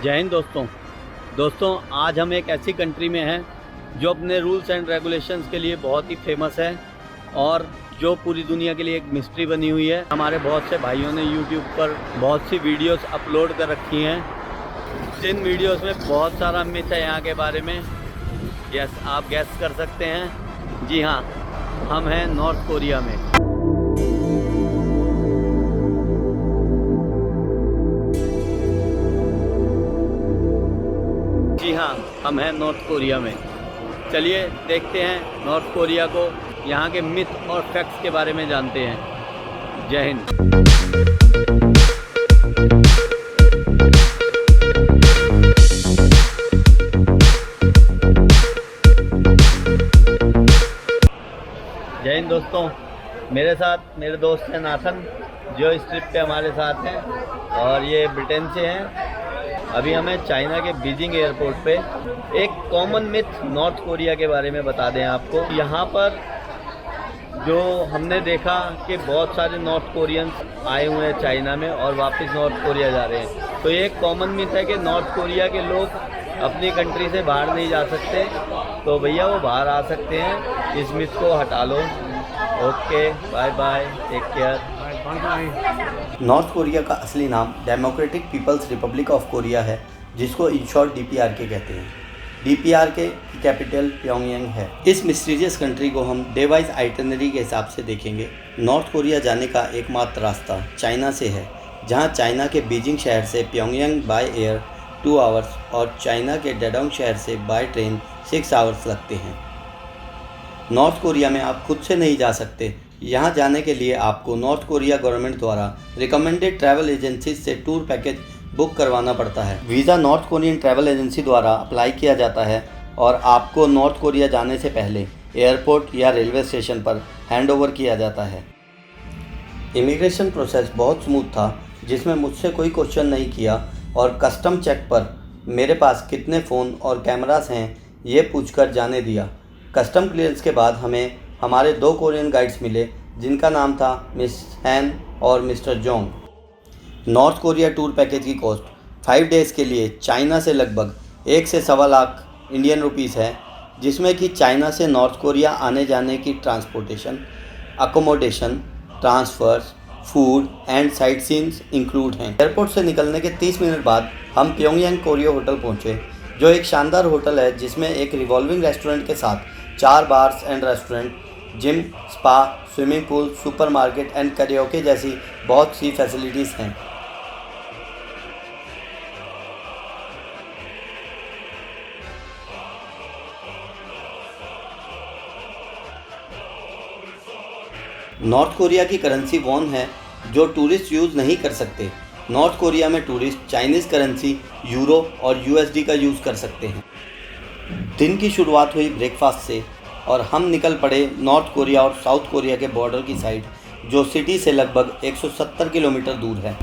जय हिंद दोस्तों आज हम एक ऐसी कंट्री में हैं जो अपने रूल्स एंड रेगुलेशंस के लिए बहुत ही फेमस है और जो पूरी दुनिया के लिए एक मिस्ट्री बनी हुई है। हमारे बहुत से भाइयों ने यूट्यूब पर बहुत सी वीडियोस अपलोड कर रखी हैं, जिन वीडियोस में बहुत सारा मिथ है यहाँ के बारे में। यस, आप गैस कर सकते हैं। जी हाँ, हम हैं नॉर्थ कोरिया में। जी हाँ, हम हैं नॉर्थ कोरिया में। चलिए देखते हैं नॉर्थ कोरिया को, यहाँ के मिथ और फैक्ट्स के बारे में जानते हैं। जय हिंद। जय हिंद दोस्तों, मेरे साथ मेरे दोस्त हैं नाथन, जो इस ट्रिप पे हमारे साथ हैं और ये ब्रिटेन से हैं। अभी हमें चाइना के बीजिंग एयरपोर्ट पे एक कॉमन मिथ नॉर्थ कोरिया के बारे में बता दें आपको। यहाँ पर जो हमने देखा कि बहुत सारे नॉर्थ कोरियंस आए हुए हैं चाइना में और वापस नॉर्थ कोरिया जा रहे हैं। तो ये एक कॉमन मिथ है कि नॉर्थ कोरिया के लोग अपनी कंट्री से बाहर नहीं जा सकते। तो भैया वो बाहर आ सकते हैं, इस मिथ को हटा लो। Okay, bye bye, take care. North Korea का असली नाम Democratic People's Republic of Korea है, जिसको इन शॉर्ट DPRK कहते हैं। DPRK की कैपिटल प्योंगयांग है। इस मिस्टीरियस कंट्री को हम डे वाइज आइटनरी के हिसाब से देखेंगे। नॉर्थ कोरिया जाने का एकमात्र रास्ता चाइना से है, जहां चाइना के बीजिंग शहर से प्योंगयांग बाय एयर 2 आवर्स और चाइना के डेडोंग शहर से बाय ट्रेन 6 आवर्स लगते हैं। नॉर्थ कोरिया में आप खुद से नहीं जा सकते। यहाँ जाने के लिए आपको नॉर्थ कोरिया गवर्नमेंट द्वारा रिकमेंडेड ट्रैवल एजेंसी से टूर पैकेज बुक करवाना पड़ता है। Visa north Korean travel agency द्वारा अप्लाई किया जाता है और आपको नॉर्थ कोरिया जाने से पहले एयरपोर्ट या रेलवे स्टेशन पर हैंडओवर किया जाता है। इमिग्रेशन प्रोसेस बहुत स्मूथ था, जिसमें मुझसे कोई क्वेश्चन नहीं किया और कस्टम चेक पर मेरे पास कितने फ़ोन और कैमरास हैं ये पूछकर जाने दिया। कस्टम क्लियरेंस के बाद हमें हमारे 2 कोरियन गाइड्स मिले, जिनका नाम था मिस हैन और mister Jong. North Korea tour package की कॉस्ट 5 डेज़ के लिए चाइना से लगभग 1 से सवा लाख इंडियन रुपीस है, जिसमें कि चाइना से नॉर्थ कोरिया आने जाने की transportation, accommodation, transfers, food and site scenes include हैं। एयरपोर्ट से निकलने के 30 मिनट बाद हम प्योंगयांग कोरिया होटल पहुँचे, जो एक शानदार होटल है जिसमें एक रिवॉल्विंग रेस्टोरेंट के साथ 4 bars and restaurant, gym, spa, swimming pool, supermarket and karaoke जैसी बहुत सी फैसिलिटीज़ हैं। नॉर्थ कोरिया की करेंसी वॉन है, जो टूरिस्ट यूज़ नहीं कर सकते। नॉर्थ कोरिया में टूरिस्ट चाइनीज़ करेंसी, यूरो और USD का यूज़ कर सकते हैं। दिन की शुरुआत हुई ब्रेकफास्ट से और हम निकल पड़े नॉर्थ कोरिया और साउथ कोरिया के बॉर्डर की साइड, जो सिटी से लगभग 170 किलोमीटर दूर है।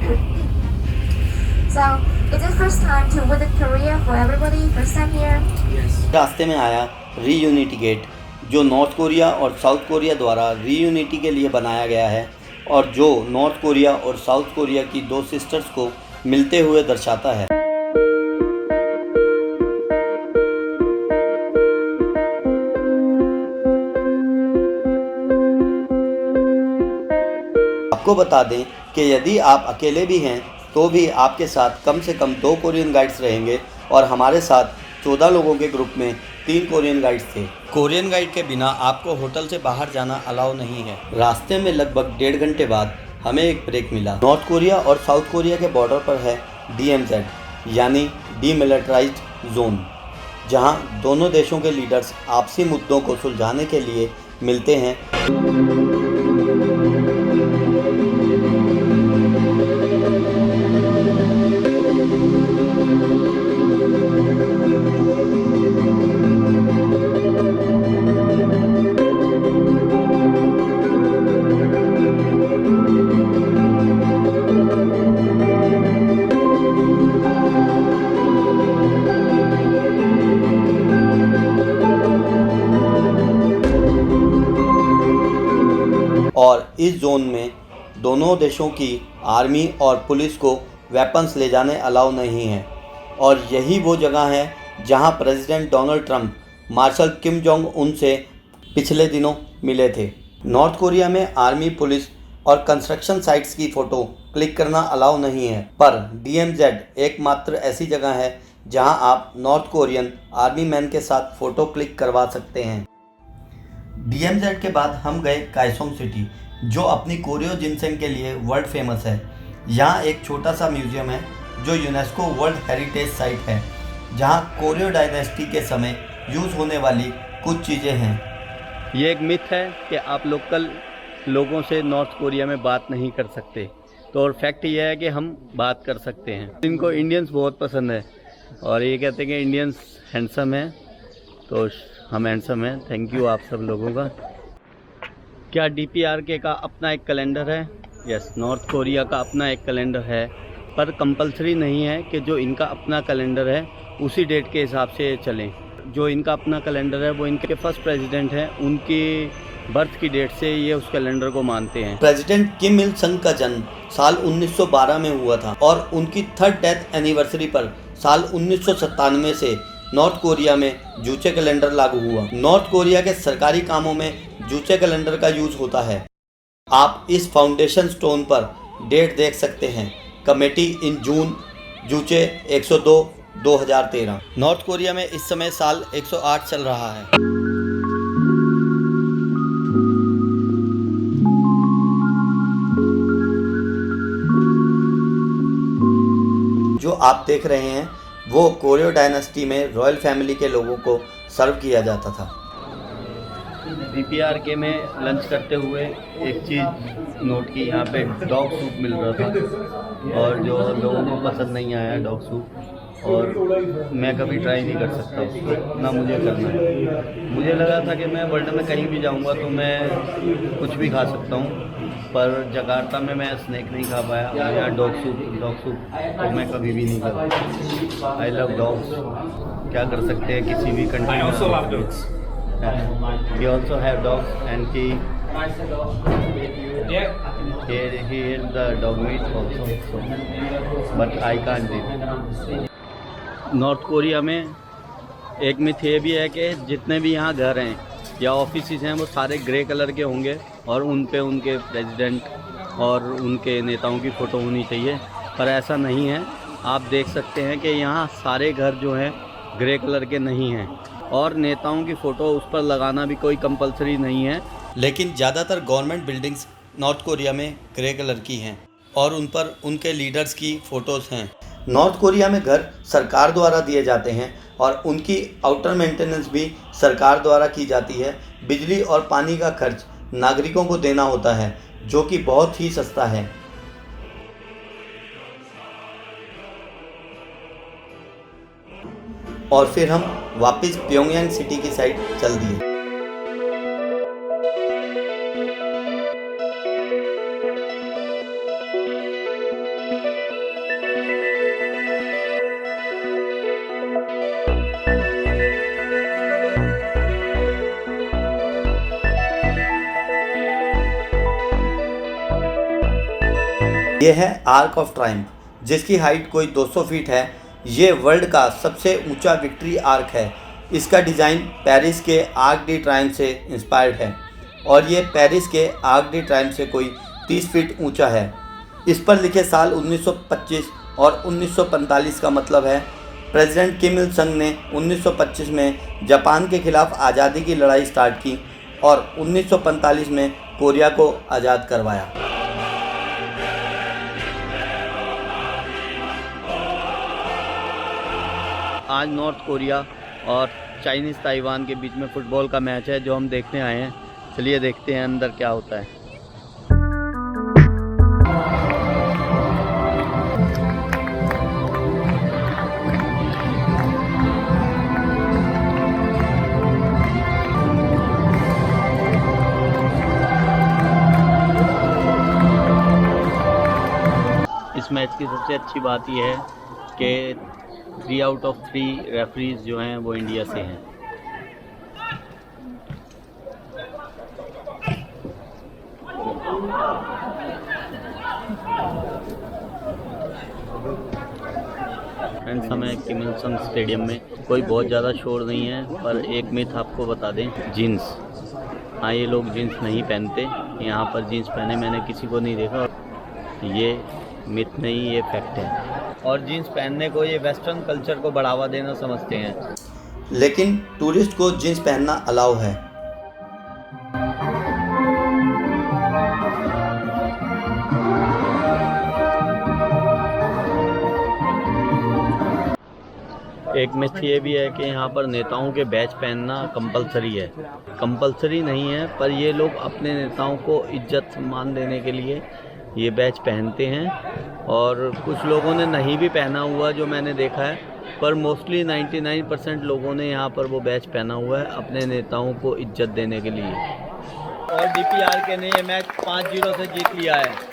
रास्ते में आया रीयूनिटी गेट, जो नॉर्थ कोरिया और साउथ कोरिया द्वारा रीयूनिटी के लिए बनाया गया है और जो नॉर्थ कोरिया और साउथ कोरिया की 2 सिस्टर्स को मिलते हुए दर्शाता है। आपको बता दें कि यदि आप अकेले भी हैं तो भी आपके साथ कम से कम 2 कोरियन गाइड्स रहेंगे और हमारे साथ 14 लोगों के ग्रुप में 3 कोरियन गाइड्स थे। कोरियन गाइड के बिना आपको होटल से बाहर जाना अलाउ नहीं है। रास्ते में लगभग 1.5 घंटे बाद हमें एक ब्रेक मिला। नॉर्थ कोरिया और साउथ कोरिया के बॉर्डर पर है DMZ यानी डीमिलिटराइज्ड जोन, जहां दोनों देशों के लीडर्स आपसी मुद्दों को सुलझाने के लिए मिलते हैं। और इस जोन में दोनों देशों की आर्मी और पुलिस को वेपन्स ले जाने अलाउ नहीं है। और यही वो जगह है जहां president Donald Trump marshal Kim Jong Un से पिछले दिनों मिले थे। नॉर्थ कोरिया में आर्मी, पुलिस और कंस्ट्रक्शन साइट्स की फ़ोटो क्लिक करना अलाउ नहीं है, पर DMZ एकमात्र ऐसी जगह है जहां आप नॉर्थ कोरियन आर्मी मैन के साथ फ़ोटो क्लिक करवा सकते हैं। DMZ के बाद हम गए कायसोंग सिटी, जो अपनी कोरियो जिनसेंग के लिए वर्ल्ड फेमस है। यहाँ एक छोटा सा म्यूजियम है जो यूनेस्को वर्ल्ड हेरिटेज साइट है, जहाँ कोरियो डायनेस्टी के समय यूज़ होने वाली कुछ चीज़ें हैं। ये एक मिथ है कि आप लोकल लोगों से नॉर्थ कोरिया में बात नहीं कर सकते, तो और फैक्ट ये है कि हम बात कर सकते हैं। इनको इंडियंस बहुत पसंद है और ये कहते हैं कि इंडियंस हैंडसम है, तो हम हैंडसम हैं। थैंक यू आप सब लोगों का। क्या DPRK का अपना एक कैलेंडर है? यस, नॉर्थ कोरिया का अपना एक कैलेंडर है, पर कंपलसरी नहीं है कि जो इनका अपना कैलेंडर है उसी डेट के हिसाब से चलें। जो इनका अपना कैलेंडर है वो इनके फर्स्ट प्रेसिडेंट हैं, उनकी बर्थ की डेट से ये उस कैलेंडर को मानते हैं। प्रेसिडेंट किम इल संग का जन्म साल 1912 में हुआ था और उनकी 3rd डेथ एनिवर्सरी पर साल 1997 से नॉर्थ कोरिया में जूचे कैलेंडर लागू हुआ। नॉर्थ कोरिया के सरकारी कामों में जूचे कैलेंडर का यूज होता है। आप इस फाउंडेशन स्टोन पर डेट देख सकते हैं, कमेटी इन जून, जूचे 102 2013। नॉर्थ कोरिया में इस समय साल 108 चल रहा है। जो आप देख रहे हैं वो कोरियो डायनेस्टी में रॉयल फैमिली के लोगों को सर्व किया जाता था। DPRK में लंच करते हुए एक चीज़ नोट की, यहाँ पे डॉग सूप मिल रहा था और जो लोगों को पसंद नहीं आया डॉग सूप, और मैं कभी ट्राई नहीं कर सकता उसको, ना मुझे करना है। मुझे लगा था कि मैं वर्ल्ड में कहीं भी जाऊँगा तो मैं कुछ भी खा सकता हूँ, पर जकार्ता में मैं स्नैक नहीं खा पाया। यहाँ डॉग सूप तो मैं कभी भी नहीं खाता। I love dogs. क्या कर सकते हैं किसी भी कंट्री में। We also have dogs and he is the dog meat also, so, but I can't eat. North Korea में एक मिथ ये भी है कि जितने भी यहाँ घर हैं या ऑफिसेस हैं वो सारे ग्रे कलर के होंगे और उन पे उनके प्रेसिडेंट और उनके नेताओं की फ़ोटो होनी चाहिए, पर ऐसा नहीं है। आप देख सकते हैं कि यहाँ सारे घर जो हैं ग्रे कलर के नहीं हैं और नेताओं की फ़ोटो उस पर लगाना भी कोई कंपलसरी नहीं है। लेकिन ज़्यादातर गवर्नमेंट बिल्डिंग्स नॉर्थ कोरिया में ग्रे कलर की हैं और उन पर उनके लीडर्स की फ़ोटोज़ हैं। नॉर्थ कोरिया में घर सरकार द्वारा दिए जाते हैं और उनकी आउटर मेंटेनेंस भी सरकार द्वारा की जाती है। बिजली और पानी का खर्च नागरिकों को देना होता है, जो कि बहुत ही सस्ता है। और फिर हम वापस प्योंगयांग सिटी की साइड चल दिए। ये है आर्क ऑफ ट्रायम्फ, जिसकी हाइट कोई 200 फीट है। ये वर्ल्ड का सबसे ऊंचा विक्ट्री आर्क है। इसका डिज़ाइन पेरिस के आर्क डी ट्रायम्फ से इंस्पायर्ड है और ये पेरिस के आर्क डी ट्रायम्फ से कोई 30 फीट ऊंचा है। इस पर लिखे साल 1925 और 1945 का मतलब है प्रेसिडेंट किम इल संग ने 1925 में जापान के खिलाफ आज़ादी की लड़ाई स्टार्ट की और 1945 में कोरिया को आज़ाद करवाया। आज नॉर्थ कोरिया और चाइनीज़ ताइवान के बीच में फ़ुटबॉल का मैच है जो हम देखने आए हैं। चलिए देखते हैं अंदर क्या होता है। इस मैच की सबसे अच्छी बात यह है कि 3 आउट ऑफ 3 रेफरीज जो हैं वो इंडिया से हैं। फ्रेंड्स हमें किम इल संग स्टेडियम में कोई बहुत ज़्यादा शोर नहीं है, पर एक मिथ आपको बता दें, जीन्स। हाँ, ये लोग जीन्स नहीं पहनते, यहाँ पर जीन्स पहने मैंने किसी को नहीं देखा। ये मिथ नहीं, ये फैक्ट है। और जीन्स पहनने को ये वेस्टर्न कल्चर को बढ़ावा देना समझते हैं। लेकिन टूरिस्ट को जींस पहनना अलाउ है। एक मिथ ये भी है कि यहाँ पर नेताओं के बैच पहनना कंपलसरी है। कंपलसरी नहीं है, पर ये लोग अपने नेताओं को इज्जत सम्मान देने के लिए ये बैच पहनते हैं। और कुछ लोगों ने नहीं भी पहना हुआ जो मैंने देखा है, पर मोस्टली 99% लोगों ने यहाँ पर वो बैच पहना हुआ है अपने नेताओं को इज्जत देने के लिए। और DPRK ने ये मैच 5-0 से जीत लिया है।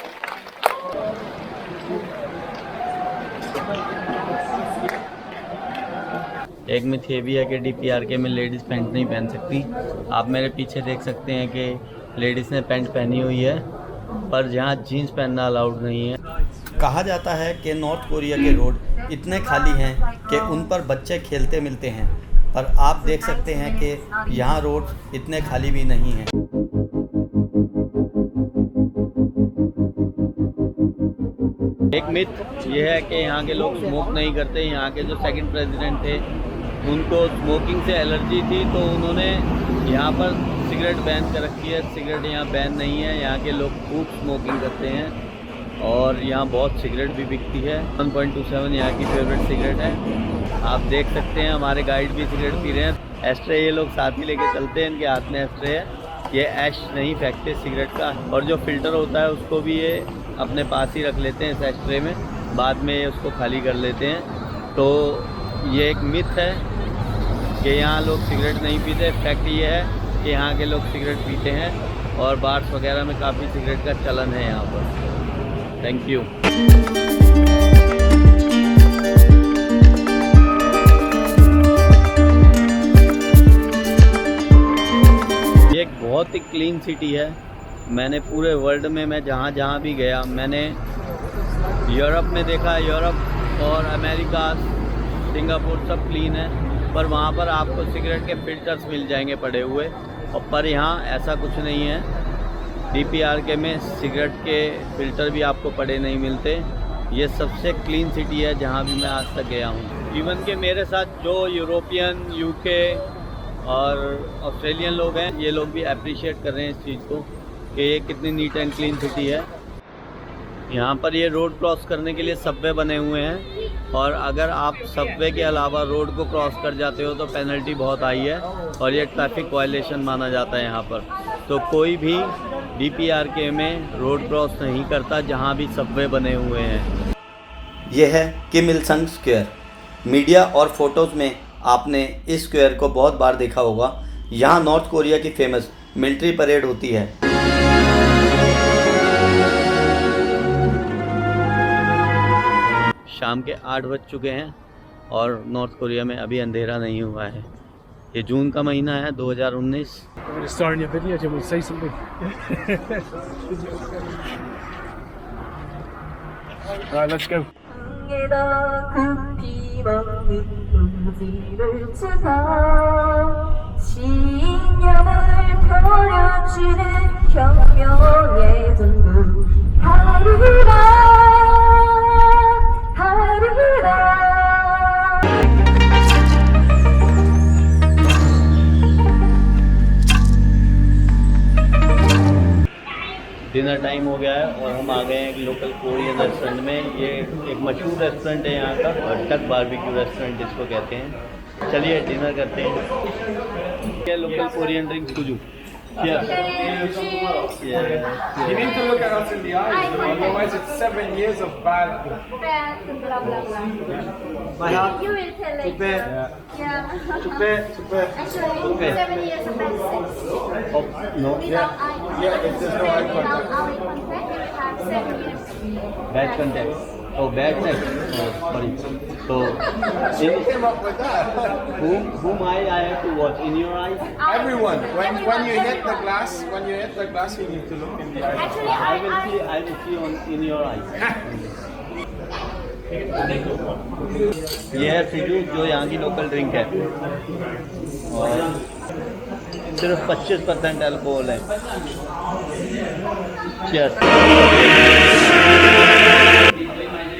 एक मिथ ये भी है कि DPRK में लेडीज़ पैंट नहीं पहन सकती। आप मेरे पीछे देख सकते हैं कि लेडीज़ ने पैंट पहनी हुई है, पर जहाँ जीन्स पहनना अलाउड नहीं है। कहा जाता है कि नॉर्थ कोरिया के रोड इतने खाली हैं कि उन पर बच्चे खेलते मिलते हैं, पर आप देख सकते हैं कि यहाँ रोड इतने खाली भी नहीं हैं। एक मिथ ये है कि यहाँ के लोग स्मोक नहीं करते। यहाँ के जो सेकंड प्रेसिडेंट थे उनको स्मोकिंग से एलर्जी थी, तो उन्होंने यहाँ पर सिगरेट बैन कर रखी है। सिगरेट यहाँ बैन नहीं है, यहाँ के लोग खूब स्मोकिंग करते हैं और यहाँ बहुत सिगरेट भी बिकती है। 1.27 यहाँ की फेवरेट सिगरेट है। आप देख सकते हैं हमारे गाइड भी सिगरेट पी रहे हैं। एस्ट्रे ये लोग साथ ही लेके चलते हैं, इनके हाथ में एस्ट्रे है। ये ऐश नहीं फेंकते सिगरेट का, और जो फिल्टर होता है उसको भी ये अपने पास ही रख लेते हैं इस एस्ट्रे में, बाद में ये उसको खाली कर लेते हैं। तो ये एक मिथ है कि यहाँ लोग सिगरेट नहीं पीते। फैक्ट ये है कि यहाँ के लोग सिगरेट पीते हैं और बार्स वगैरह में काफ़ी सिगरेट का चलन है यहाँ पर। Thank you. ये एक बहुत ही क्लीन सिटी है। मैंने पूरे वर्ल्ड में मैं जहाँ भी गया, मैंने यूरोप में देखा, यूरोप और अमेरिका, सिंगापुर सब क्लीन है, पर वहाँ पर आपको सिगरेट के फिल्टर्स मिल जाएंगे पड़े हुए, और पर यहाँ ऐसा कुछ नहीं है। DPRK में सिगरेट के फिल्टर भी आपको पड़े नहीं मिलते। ये सबसे क्लीन सिटी है जहाँ भी मैं आज तक गया हूँ। इवन के मेरे साथ जो यूरोपियन, UK और ऑस्ट्रेलियन लोग हैं, ये लोग भी अप्रिशिएट कर रहे हैं इस चीज़ को कि ये कितनी नीट एंड क्लीन सिटी है। यहाँ पर ये रोड क्रॉस करने के लिए सबवे बने हुए हैं, और अगर आप सबवे के अलावा रोड को क्रॉस कर जाते हो तो पेनल्टी बहुत आई है, और ये ट्रैफिक वायलेशन माना जाता है यहाँ पर। तो कोई भी DPRK में रोड क्रॉस नहीं करता जहाँ भी सबवे बने हुए हैं। यह है किम इल संग स्क्वायर। मीडिया और फोटोज़ में आपने इस स्क्वायर को बहुत बार देखा होगा। यहाँ नॉर्थ कोरिया की फेमस मिलिट्री परेड होती है। शाम के 8 बज चुके हैं और नॉर्थ कोरिया में अभी अंधेरा नहीं हुआ है। ये जून का महीना है 2019। Right, let's go. Dinner time हो गया है और हम आ गए हैं एक लोकल कोरियन रेस्टोरेंट में। ये एक मशहूर रेस्टोरेंट है यहाँ का, और टक बारबेक्यू रेस्टोरेंट इसको कहते हैं। चलिए डिनर करते हैं। ये local Korean drink soju. Yes. You need to look at us in the eyes, otherwise it's 7 years of bad. Bad, blah blah blah. My heart. You will tell like Yeah. yeah. Super. Actually, 7 years of bad sex. Oh, no. Without eye contact. Yeah, if there's no eye Without contact. eye contact, you have 7 years. Bad contact. Oh, bad sex. Oh, sorry. So, Who came up with that? whom I have to watch in your eyes? Everyone. When Everyone, you hit the everyone. glass, you need to look in the eyes. Actually, I will see on in your eyes. ये है सीजू, जो यहाँ की local drink है और सिर्फ 25% alcohol है। Cheers।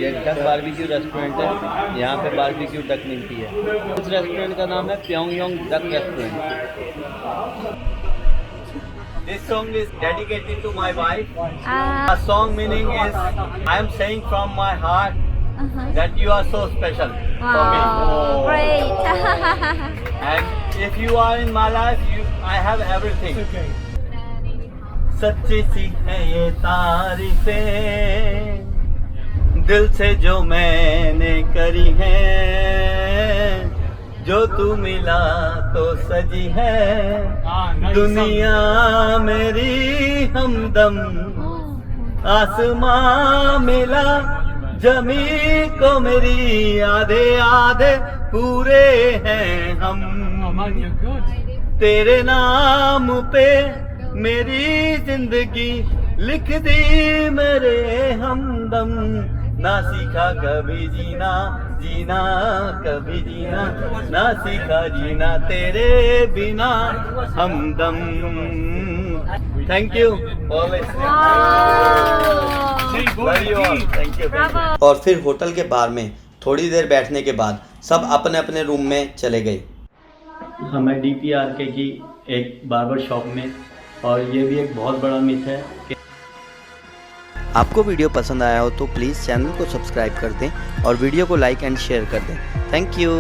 ये डक बारबेक्यू रेस्टोरेंट है, यहाँ पे बारबेक्यू डक मिलती है। इस रेस्टोरेंट का नाम है Pyongyang duck restaurant. This song is dedicated to my wife. The song meaning is I am saying from my heart that you are so special for me. Great. And if you are in my life, I have everything. सच्ची सी है ये तारीफें दिल से जो मैंने करी है, जो तू मिला तो सजी है दुनिया मेरी हमदम। आसमां मिला जमी को मेरी, आधे आधे पूरे हैं हम। तेरे नाम पे मेरी जिंदगी लिख दी मेरे हमदम। ना सीखा कभी जीना, जीना कभी जीना, ना सीखा जीना तेरे बिना हमदम। Thank you always. Thank you. और फिर होटल के बार में थोड़ी देर बैठने के बाद सब अपने अपने रूम में चले गए। हमें DPRK की एक बार्बर शॉप में, और ये भी एक बहुत बड़ा मिथ है कि आपको वीडियो पसंद आया हो तो प्लीज़ चैनल को सब्सक्राइब कर दें और वीडियो को लाइक एंड शेयर कर दें। Thank you.